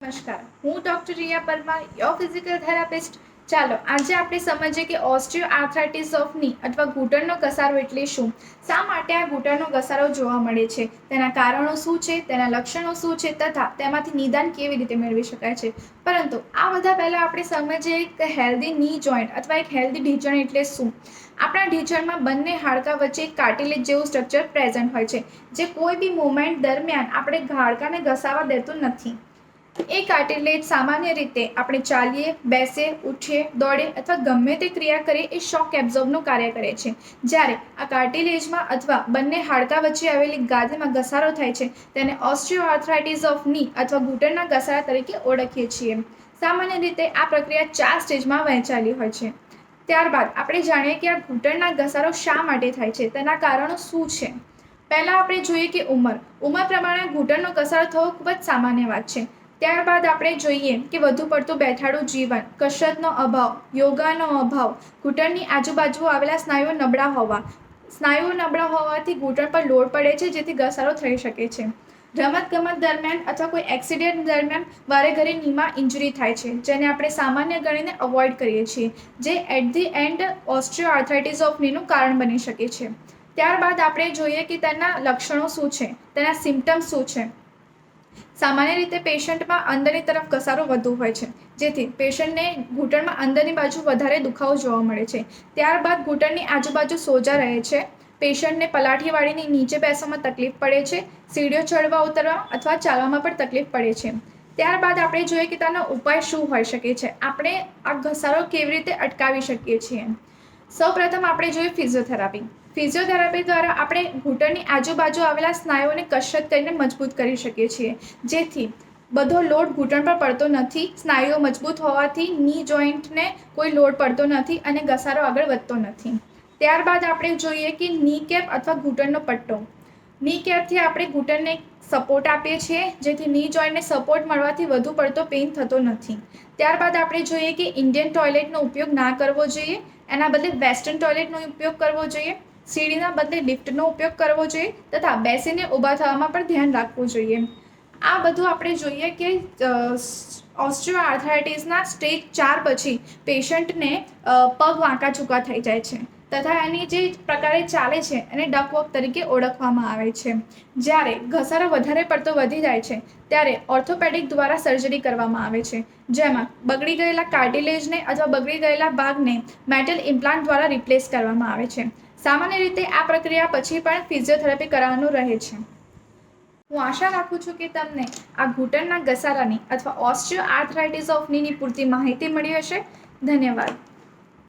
નમસ્કાર, હું doctor Riya Parmar, your physical therapist. ચાલો આજે આપણે સમજીએ કે ઓસ્ટિયો આર્થરાઇટિસ ઓફ ની અથવા ઘૂંટણનો ઘસારો એટલે શું. શા માટે આ ઘૂંટણનો ઘસારો જોવા મળે છે, તેના કારણો શું છે, તેના લક્ષણો શું છે તથા તેમાંથી નિદાન કેવી રીતે મેળવી શકાય છે. પરંતુ આ બધા પહેલાં આપણે સમજીએ કે હેલ્ધી ની જોઈન્ટ અથવા એક હેલ્ધી ઢીંચણ એટલે શું. આપણા ઢીંચણમાં બંને હાડકાં વચ્ચે એક કાર્ટિલેજ જેવું સ્ટ્રક્ચર પ્રેઝન્ટ હોય છે, જે કોઈ બી મુવમેન્ટ દરમિયાન આપણે હાડકાને ઘસાવા દેતું નથી. એ કાર્ટિલેજ સામાન્ય રીતે આપણે ચાલીએ, બેસીએ, ઉઠીએ, દોડીએ અથવા ગમે તે ક્રિયા કરીએ એ શોક એબ્ઝોર્બનું કાર્ય કરે છે. જ્યારે આ કાર્ટિલેજમાં અથવા બંને હાડકાં વચ્ચે આવેલી ગાદીમાં ઘસારો થાય છે, તેને ઓસ્ટિયોઆર્થરાઇટિસ ઓફ ની અથવા ઘૂંટણના ઘસારા તરીકે ઓળખીએ છીએ. સામાન્ય રીતે આ પ્રક્રિયા 4 સ્ટેજમાં વહેંચાયેલી હોય છે. ત્યારબાદ આપણે જાણીએ કે આ ઘૂંટણના ઘસારો શા માટે થાય છે, તેના કારણો શું છે. પહેલાં આપણે જોઈએ કે ઉંમર પ્રમાણે ઘૂંટણનો ઘસારો થવો ખૂબ જ સામાન્ય વાત છે. ત્યારબાદ આપણે જોઈએ કે વધુ પડતું બેઠાડું જીવન, કસરતનો અભાવ, યોગાનો અભાવ, ઘૂંટણની આજુબાજુ આવેલા સ્નાયુઓ નબળા હોવાથી ઘૂંટણ પર લોડ પડે છે, જેથી ઘસારો થઈ શકે છે. રમતગમત દરમિયાન અથવા કોઈ એક્સિડન્ટ દરમિયાન વારેઘડી નીમાં ઇન્જરી થાય છે, જેને આપણે સામાન્ય ગણીને અવોઇડ કરીએ છીએ, જે at the end osteoarthritis of નીનું કારણ બની શકે છે. ત્યારબાદ આપણે જોઈએ કે તેના લક્ષણો શું છે, તેના સિમ્ટમ્સ શું છે. સામાન્ય રીતે પેશન્ટમાં અંદરની તરફ ઘસારો વધુ હોય છે, જેથી પેશન્ટને ઘૂંટણમાં અંદરની બાજુ વધારે દુખાવો જોવા મળે છે. ત્યારબાદ ઘૂંટણની આજુબાજુ સોજા રહે છે. પેશન્ટને પલાઠી વાળીને નીચે બેસવામાં તકલીફ પડે છે. સીડીઓ ચડવા ઉતરવા અથવા ચાલવામાં પણ તકલીફ પડે છે. ત્યારબાદ આપણે જોઈએ કે તેનો ઉપાય શું હોઈ શકે છે. આપણે આ ઘસારો કેવી રીતે અટકાવી શકીએ છીએ. સૌપ્રથમ આપણે જોઈએ ફિઝિયોથેરાપી. ફિઝિયોથેરાપી દ્વારા આપણે ઘૂંટણની આજુબાજુ આવેલા સ્નાયુઓને કસરત કરીને મજબૂત કરી શકીએ છીએ, જેથી બધો લોડ ઘૂંટણ પર પડતો નથી. સ્નાયુઓ મજબૂત હોવાથી ની જોઈન્ટને કોઈ લોડ પડતો નથી અને ઘસારો આગળ વધતો નથી. ત્યારબાદ આપણે જોઈએ કે ની કેપ અથવા ઘૂંટણનો પટ્ટો. ની કેપથી આપણે ઘૂંટણને સપોર્ટ આપીએ છીએ, જેથી ની જોઈન્ટને સપોર્ટ મળવાથી વધુ પડતો પેઇન થતો નથી. ત્યારબાદ આપણે જોઈએ કે ઇન્ડિયન ટોયલેટનો ઉપયોગ ના કરવો જોઈએ, એના બદલે વેસ્ટર્ન ટોયલેટનો ઉપયોગ કરવો જોઈએ. સીડીના બદલે લિફ્ટનો ઉપયોગ કરવો જોઈએ તથા બેસીને ઊભા થવામાં પણ ધ્યાન રાખવું જોઈએ. આ બધું આપણે જોઈએ કે ઓસ્ટિયોઆર્થરાઇટિસના સ્ટેજ 4 પછી પેશન્ટને પગ વાંકા ચૂકા થઈ જાય છે તથા એની જે પ્રકારે ચાલે છે એને ડક વોક તરીકે ઓળખવામાં આવે છે. જ્યારે ઘસારો વધારે પડતો વધી જાય છે, ત્યારે ઓર્થોપેડિક દ્વારા સર્જરી કરવામાં આવે છે, જેમાં બગડી ગયેલા કાર્ટિલેજને અથવા બગડી ગયેલા ભાગને મેટલ ઇમ્પ્લાન્ટ દ્વારા રિપ્લેસ કરવામાં આવે છે. સામાન્ય રીતે આ પ્રક્રિયા પછી પણ ફિઝિયોથેરાપી કરાવવાનું રહે છે. હું આશા રાખું છું કે તમને આ ઘૂંટણના ઘસારાની અથવા ઓસ્ટિયોઆર્થરાઇટિસ ઓફ નીની પૂરતી માહિતી મળી હશે. ધન્યવાદ.